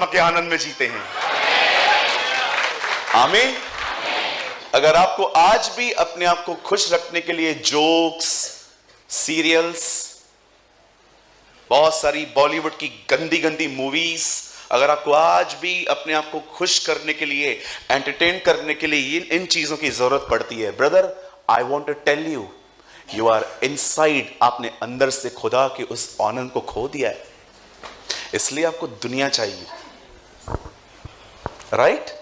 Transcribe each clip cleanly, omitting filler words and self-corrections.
के आनंद में जीते हैं। आमीन। अगर आपको आज भी अपने आप को खुश रखने के लिए जोक्स, सीरियल्स, बहुत सारी बॉलीवुड की गंदी गंदी मूवीज, अगर आपको आज भी अपने आप को खुश करने के लिए, एंटरटेन करने के लिए इन चीजों की जरूरत पड़ती है, brother, I want to tell you, you are inside, आपने अंदर से खुदा के उस आनंद को खो दिया है। इसलिए आपको दुनिया चाहिए। राइट?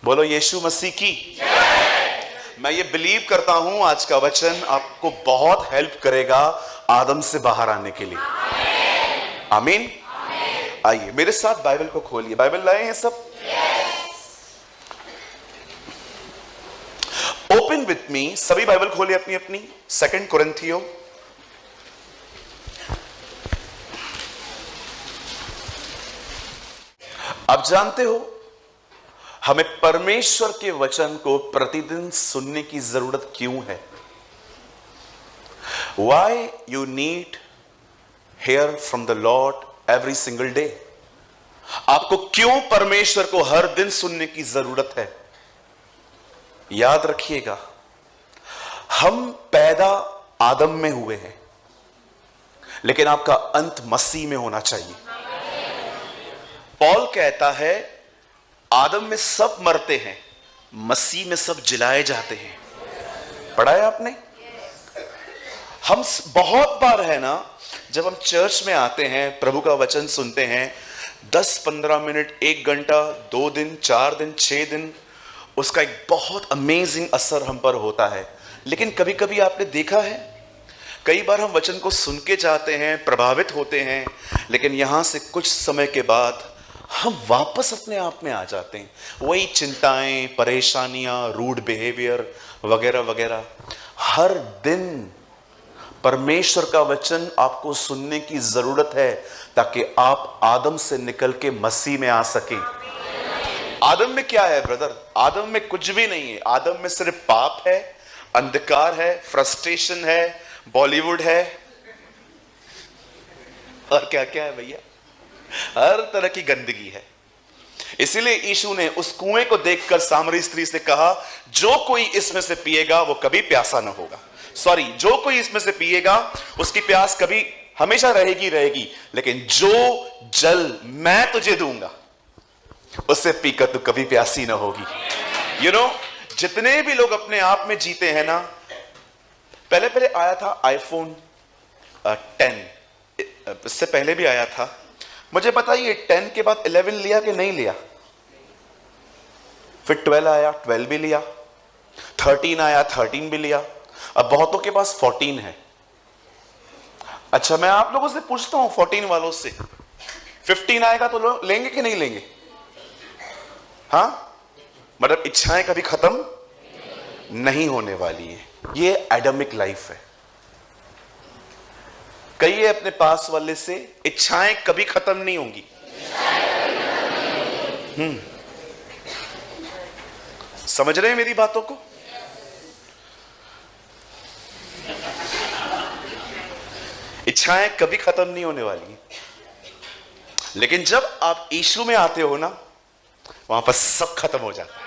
बोलो यीशु मसीह की। मैं ये बिलीव करता हूं आज का वचन आपको बहुत हेल्प करेगा आदम से बाहर आने के लिए। आमीन। आइए मेरे साथ बाइबल को खोलिए। बाइबल लाए हैं सब? ओपन विथ मी, सभी बाइबल खोलिए अपनी अपनी। 2 कुरिन्थियों आप जानते हो हमें परमेश्वर के वचन को प्रतिदिन सुनने की जरूरत क्यों है? Why you need hear from the Lord every single day? आपको क्यों परमेश्वर को हर दिन सुनने की जरूरत है? याद रखिएगा, हम पैदा आदम में हुए हैं, लेकिन आपका अंत मसीह में होना चाहिए। पॉल कहता है आदम में सब मरते हैं, मसीह में सब जिलाए जाते हैं। पढ़ा है आपने? हम बहुत बार है ना, जब हम चर्च में आते हैं, प्रभु का वचन सुनते हैं, 10-15 मिनट, 1 घंटा, 2 दिन, 4 दिन, 6 दिन, उसका एक बहुत अमेजिंग असर हम पर होता है। लेकिन कभी कभी आपने देखा है, कई बार हम वचन को सुन के जाते हैं, प्रभावित होते हैं, लेकिन यहां से कुछ समय के बाद हम वापस अपने आप में आ जाते हैं। वही चिंताएं, परेशानियां, रूड बिहेवियर वगैरह वगैरह। हर दिन परमेश्वर का वचन आपको सुनने की जरूरत है, ताकि आप आदम से निकल के मसीह में आ सके। आदम में क्या है ब्रदर? आदम में कुछ भी नहीं है। आदम में सिर्फ पाप है, अंधकार है, फ्रस्ट्रेशन है, बॉलीवुड है, और क्या क्या है भैया, हर तरह की गंदगी है। इसीलिए यीशु ने उस कुएं को देखकर सामरी स्त्री से कहा, जो कोई इसमें से पिएगा वो कभी प्यासा न होगा। सॉरी, जो कोई इसमें से पिएगा उसकी प्यास कभी हमेशा रहेगी रहेगी, लेकिन जो जल मैं तुझे दूंगा उससे पीकर तू कभी प्यासी ना होगी। यू नो, जितने भी लोग अपने आप में जीते हैं ना, पहले पहले आया था आईफोन 10, इससे पहले भी आया था। मुझे बताइए 10 के बाद 11 लिया कि नहीं लिया? फिर 12 आया, 12 भी लिया, 13 आया, 13 भी लिया, अब बहुतों के पास 14 है। अच्छा, मैं आप लोगों से पूछता हूं, 14 वालों से, 15 आएगा तो लेंगे कि नहीं लेंगे? हाँ, मतलब इच्छाएं कभी खत्म नहीं होने वाली है। ये एडमिक लाइफ है। कहिए अपने पास वाले से, इच्छाएं कभी खत्म नहीं होंगी। समझ रहे हैं मेरी बातों को? इच्छाएं कभी खत्म नहीं होने वाली, लेकिन जब आप यीशु में आते हो ना, वहां पर सब खत्म हो जाता है,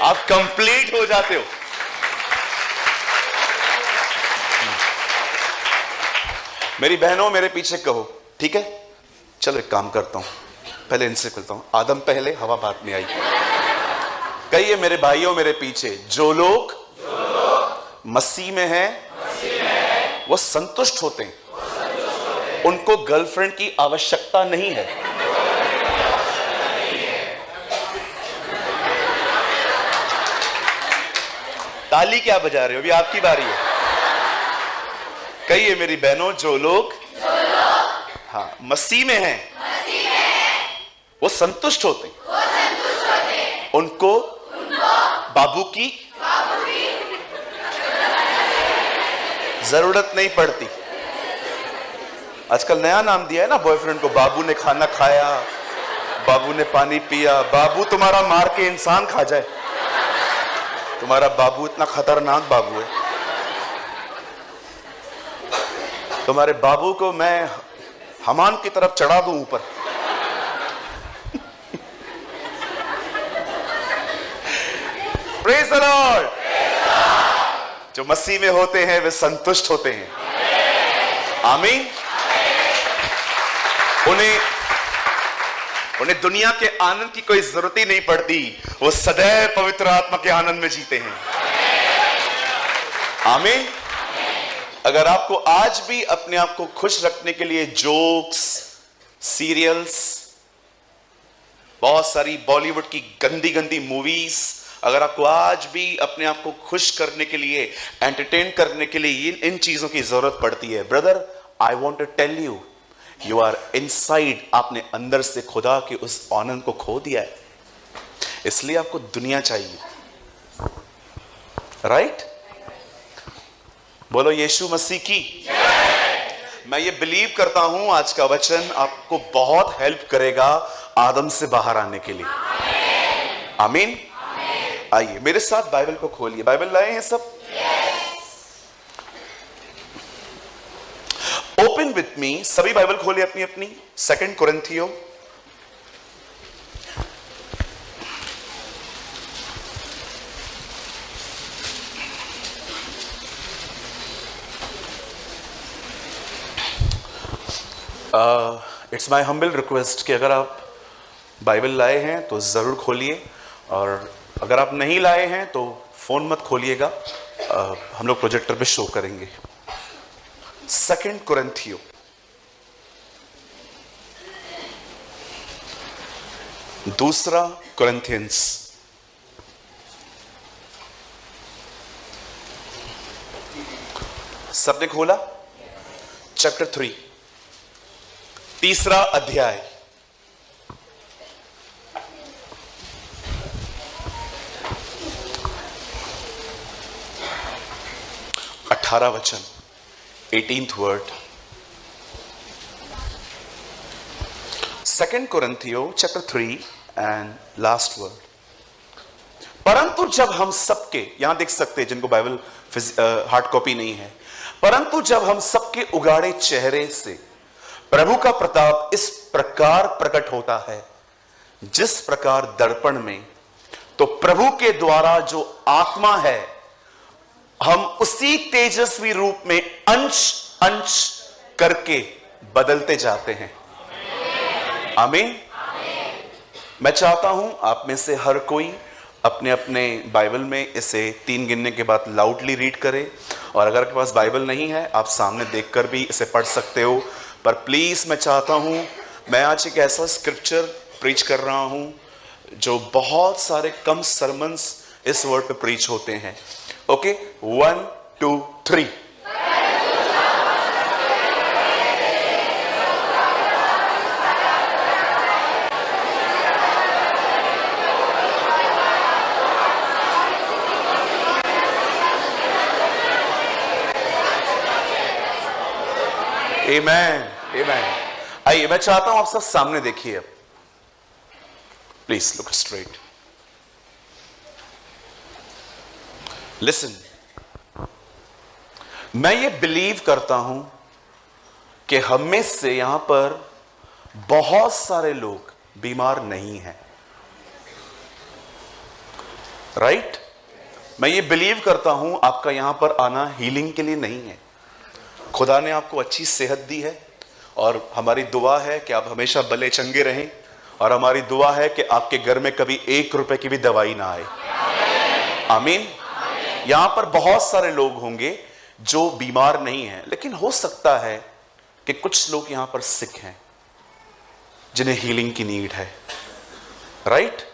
आप कंप्लीट हो जाते हो। मेरी बहनों मेरे पीछे कहो, ठीक है? चलो एक काम करता हूं, पहले इनसे खुलता हूं। आदम पहले, हवा बाद में आई। कहिए मेरे भाइयों मेरे पीछे, जो लोग मसीह में हैं वो संतुष्ट होते हैं, उनको गर्लफ्रेंड की आवश्यकता नहीं है। ताली क्या बजा रहे हो? अभी आपकी बारी है। कहिए मेरी बहनों, जो लोग हाँ मसीह में हैं वो संतुष्ट होते हैं, उनको बाबू की जरूरत नहीं पड़ती। आजकल नया नाम दिया है ना बॉयफ्रेंड को, बाबू ने खाना खाया, बाबू ने पानी पिया। बाबू तुम्हारा मार के इंसान खा जाए, तुम्हारा बाबू इतना खतरनाक बाबू है। तुम्हारे बाबू को मैं हमान की तरफ चढ़ा दूं ऊपर, प्रेज द लॉर्ड। जो मसीह में होते हैं वे संतुष्ट होते हैं। आमीन। उन्हें दुनिया के आनंद की कोई जरूरत ही नहीं पड़ती, वो सदैव पवित्र आत्मा के आनंद में जीते हैं। आमीन। अगर आपको आज भी अपने आप को खुश रखने के लिए जोक्स, सीरियल्स, बहुत सारी बॉलीवुड की गंदी गंदी मूवीज, अगर आपको आज भी अपने आप को खुश करने के लिए, एंटरटेन करने के लिए इन चीजों की जरूरत पड़ती है, brother, I want to tell you, you are inside, आपने अंदर से खुदा के उस आनंद को खो दिया है, इसलिए आपको दुनिया चाहिए। राइट? बोलो यीशु मसीह की। मैं ये बिलीव करता हूं आज का वचन आपको बहुत हेल्प करेगा आदम से बाहर आने के लिए। आमीन। आइए मेरे साथ बाइबल को खोलिए। बाइबल लाए हैं सब? ओपन विथ मी, सभी बाइबल खोलिए अपनी अपनी। 2 कुरिन्थियों इट्स माई हम्बल रिक्वेस्ट कि अगर आप बाइबल लाए हैं तो ज़रूर खोलिए, और अगर आप नहीं लाए हैं तो फ़ोन मत खोलिएगा, हम लोग प्रोजेक्टर पे शो करेंगे। 2 कुरिन्थियों दूसरा कुरिन्थियंस सबने खोला? चैप्टर 3, तीसरा अध्याय, 18 वचन, 18th वर्ड। 2 कुरिन्थियों चैप्टर 3 एंड लास्ट वर्ड। परंतु जब हम सबके, यहां देख सकते हैं जिनको बाइबल हार्ड कॉपी नहीं है, परंतु जब हम सबके उगाड़े चेहरे से प्रभु का प्रताप इस प्रकार प्रकट होता है, जिस प्रकार दर्पण में, तो प्रभु के द्वारा जो आत्मा है, हम उसी तेजस्वी रूप में अंश अंश करके बदलते जाते हैं। आमीन। मैं चाहता हूं आप में से हर कोई अपने अपने बाइबल में इसे 3 गिनने के बाद लाउडली रीड करे, और अगर आपके पास बाइबल नहीं है आप सामने देखकर भी इसे पढ़ सकते हो। पर प्लीज मैं चाहता हूं, मैं आज एक ऐसा स्क्रिप्चर प्रीच कर रहा हूं जो बहुत सारे कम सरमन्स इस वर्ड पे प्रीच होते हैं। ओके, 1 2 3। Amen, amen। आइए मैं चाहता हूं आप सब सामने देखिए अब, प्लीज लुक स्ट्रेट, लिसन। मैं ये बिलीव करता हूं कि हम में से यहां पर बहुत सारे लोग बीमार नहीं हैं। राइट? मैं ये बिलीव करता हूं आपका यहां पर आना हीलिंग के लिए नहीं है। खुदा ने आपको अच्छी सेहत दी है, और हमारी दुआ है कि आप हमेशा भले चंगे रहें, और हमारी दुआ है कि आपके घर में कभी 1 रुपए की भी दवाई ना आए। आमीन। यहां पर बहुत सारे लोग होंगे जो बीमार नहीं हैं, लेकिन हो सकता है कि कुछ लोग यहां पर सिक हैं जिन्हें हीलिंग की नीड है। राइट?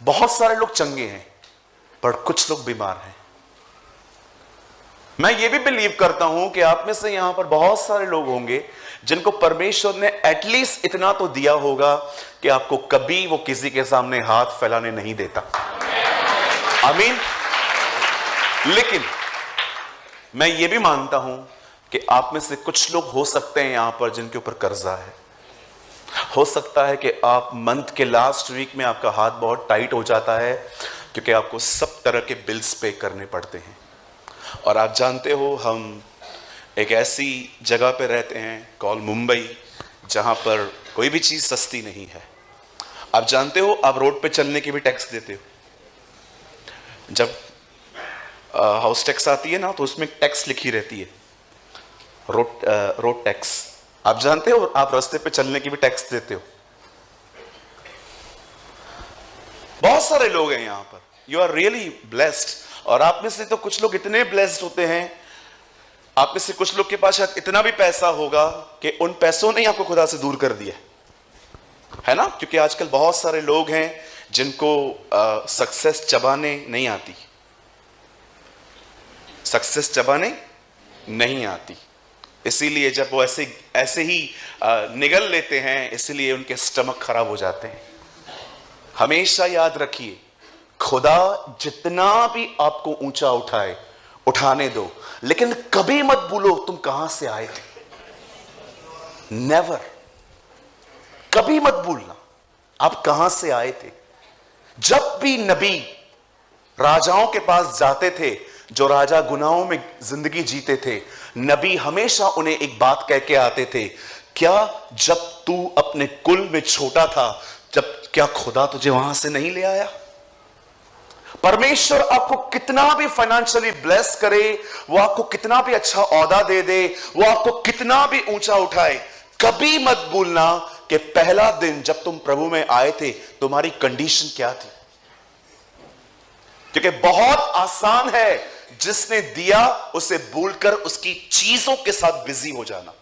बहुत सारे लोग चंगे हैं पर कुछ लोग बीमार हैं। मैं ये भी बिलीव करता हूं कि आप में से यहां पर बहुत सारे लोग होंगे जिनको परमेश्वर ने एटलीस्ट इतना तो दिया होगा कि आपको कभी वो किसी के सामने हाथ फैलाने नहीं देता। आमीन। लेकिन मैं ये भी मानता हूं कि आप में से कुछ लोग हो सकते हैं यहां पर जिनके ऊपर कर्जा है। हो सकता है कि आप मंथ के लास्ट वीक में आपका हाथ बहुत टाइट हो जाता है क्योंकि आपको सब तरह के बिल्स पे करने पड़ते हैं। और आप जानते हो हम एक ऐसी जगह पे रहते हैं कॉल मुंबई, जहां पर कोई भी चीज सस्ती नहीं है। आप जानते हो आप रोड पे चलने के भी टैक्स देते हो। जब हाउस टैक्स आती है ना, तो उसमें टैक्स लिखी रहती है, रोड टैक्स। आप जानते हो आप रास्ते पे चलने की भी टैक्स देते हो। बहुत सारे लोग हैं यहां पर, यू आर रियली ब्लेस्ड। और आप में से तो कुछ लोग इतने ब्लेस्ड होते हैं, आप में से कुछ लोग के पास शायद इतना भी पैसा होगा कि उन पैसों ने आपको खुदा से दूर कर दिया है ना। क्योंकि आजकल बहुत सारे लोग हैं जिनको सक्सेस चबाने नहीं आती, सक्सेस चबाने नहीं आती, इसीलिए जब वो ऐसे ही निगल लेते हैं, इसीलिए उनके स्टमक खराब हो जाते हैं। हमेशा याद रखिए, खुदा जितना भी आपको ऊंचा उठाए, उठाने दो, लेकिन कभी मत भूलो तुम कहां से आए थे। नेवर, कभी मत भूलना आप कहां से आए थे। जब भी नबी राजाओं के पास जाते थे, जो राजा गुनाहों में जिंदगी जीते थे, नबी हमेशा उन्हें एक बात कह के आते थे, क्या जब तू अपने कुल में छोटा था, क्या खुदा तुझे वहां से नहीं ले आया। परमेश्वर आपको कितना भी फाइनेंशियली ब्लेस करे, वो आपको कितना भी अच्छा औहदा दे दे, वो आपको कितना भी ऊंचा उठाए, कभी मत भूलना कि पहला दिन जब तुम प्रभु में आए थे, तुम्हारी कंडीशन क्या थी। क्योंकि बहुत आसान है जिसने दिया उसे भूलकर उसकी चीजों के साथ बिजी हो जाना।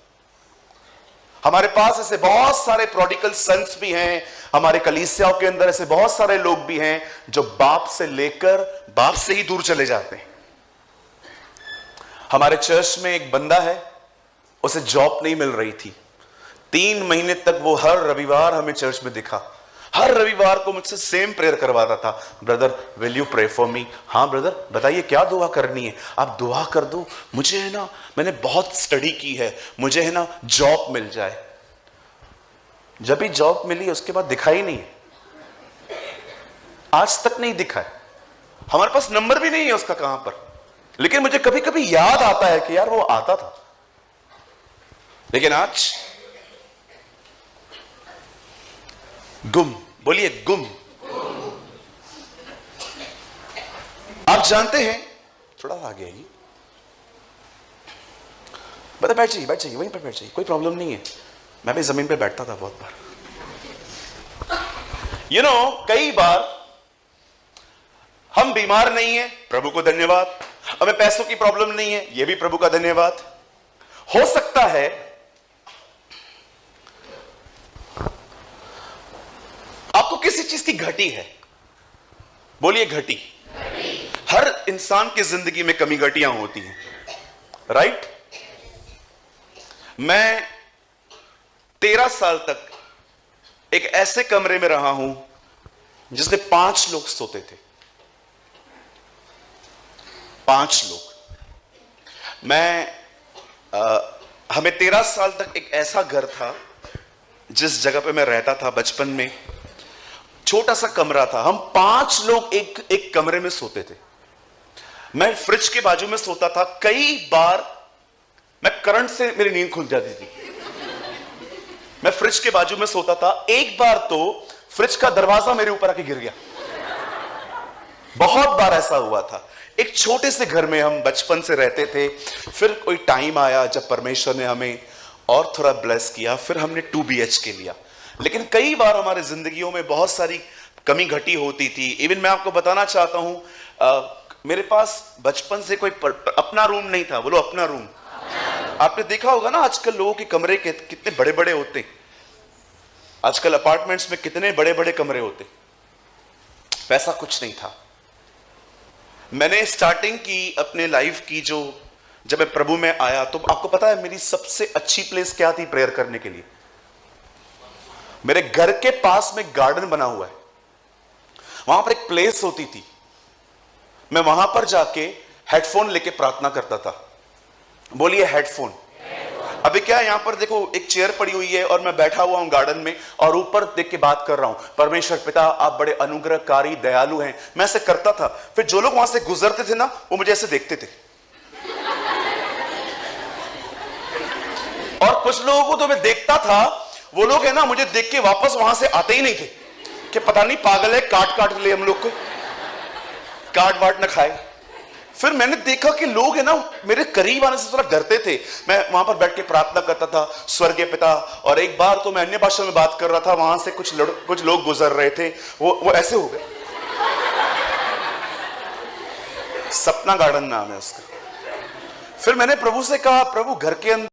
हमारे पास ऐसे बहुत सारे प्रोडिकल सन्स भी हैं, हमारे कलीसियाओं के अंदर ऐसे बहुत सारे लोग भी हैं जो बाप से लेकर बाप से ही दूर चले जाते हैं। हमारे चर्च में एक बंदा है, उसे जॉब नहीं मिल रही थी, 3 महीने तक वो हर रविवार हमें चर्च में दिखा, हर रविवार को मुझसे सेम प्रेयर करवाता था, brother will you pray for me. हाँ ब्रदर बताइए क्या दुआ करनी है, आप दुआ कर दो, मुझे है ना, मैंने बहुत स्टडी की है, मुझे है ना जॉब मिल जाए। जब भी जॉब मिली उसके बाद दिखा ही नहीं है, आज तक नहीं दिखा है, हमारे पास नंबर भी नहीं है उसका कहां पर। लेकिन मुझे कभी कभी याद आता है कि यार वो आता था, लेकिन आज गुम। बोलिए गुम। आप जानते हैं, थोड़ा आगे आइए, बता, बैठ जाइए, बैठ जाइए, वहीं पर बैठ जाइए, कोई प्रॉब्लम नहीं है। मैं भी जमीन पे बैठता था बहुत बार। यू नो, कई बार हम बीमार नहीं है, प्रभु को धन्यवाद। हमें पैसों की प्रॉब्लम नहीं है, यह भी प्रभु का धन्यवाद। हो सकता है आपको किसी चीज की घटी है, बोलिए घटी। हर इंसान की जिंदगी में कमी घटियां होती हैं, राइट। मैं 13 साल तक एक ऐसे कमरे में रहा हूं जिसमें 5 लोग सोते थे, 5 लोग। हमें 13 साल तक एक ऐसा घर था जिस जगह पे मैं रहता था बचपन में, छोटा सा कमरा था, हम 5 लोग एक कमरे में सोते थे। मैं फ्रिज के बाजू में सोता था, कई बार मैं करंट से मेरी नींद खुल जाती थी। मैं फ्रिज के बाजू में सोता था, एक बार तो फ्रिज का दरवाजा मेरे ऊपर आके गिर गया। बहुत बार ऐसा हुआ था। एक छोटे से घर में हम बचपन से रहते थे, फिर कोई टाइम आया जब परमेश्वर ने हमें और थोड़ा ब्लेस किया, फिर हमने 2 BHK लिया। लेकिन कई बार हमारे जिंदगियों में बहुत सारी कमी घटी होती थी। इवन मैं आपको बताना चाहता हूं, मेरे पास बचपन से कोई अपना रूम नहीं था। बोलो अपना रूम। आपने देखा होगा ना, आजकल लोगों के कमरे कितने बड़े बड़े होते हैं, आजकल अपार्टमेंट्स में कितने बड़े बड़े कमरे होते। वैसा कुछ नहीं था। मैंने स्टार्टिंग की अपने लाइफ की, जब मैं प्रभु में आया, तो आपको पता है मेरी सबसे अच्छी प्लेस क्या थी प्रेयर करने के लिए? मेरे घर के पास में गार्डन बना हुआ है, वहां पर एक प्लेस होती थी, मैं वहां पर जाके हेडफोन लेके प्रार्थना करता था। बोलिए हेडफोन। अभी क्या है, यहां पर देखो एक चेयर पड़ी हुई है और मैं बैठा हुआ हूं गार्डन में और ऊपर देख के बात कर रहा हूं, परमेश्वर पिता आप बड़े अनुग्रहकारी दयालु हैं। मैं ऐसे करता था, फिर जो लोग वहां से गुजरते थे ना, वो मुझे ऐसे देखते थे। और कुछ लोगों को तो मैं देखता था, वो लोग है ना, मुझे देख के वापस वहां से आते ही नहीं थे कि पता नहीं पागल है, काट काट ले हम लोग को। काट वाट ना खाए। फिर मैंने देखा कि लोग है ना मेरे करीब आने से थोड़ा डरते थे। मैं वहां पर बैठ के प्रार्थना करता था, स्वर्गीय पिता, और एक बार तो मैं अन्य भाषा में बात कर रहा था, वहां से कुछ लोग गुजर रहे थे, वो ऐसे हो गए। सपना गार्डन नाम है उसका। फिर मैंने प्रभु से कहा, प्रभु घर के अंदर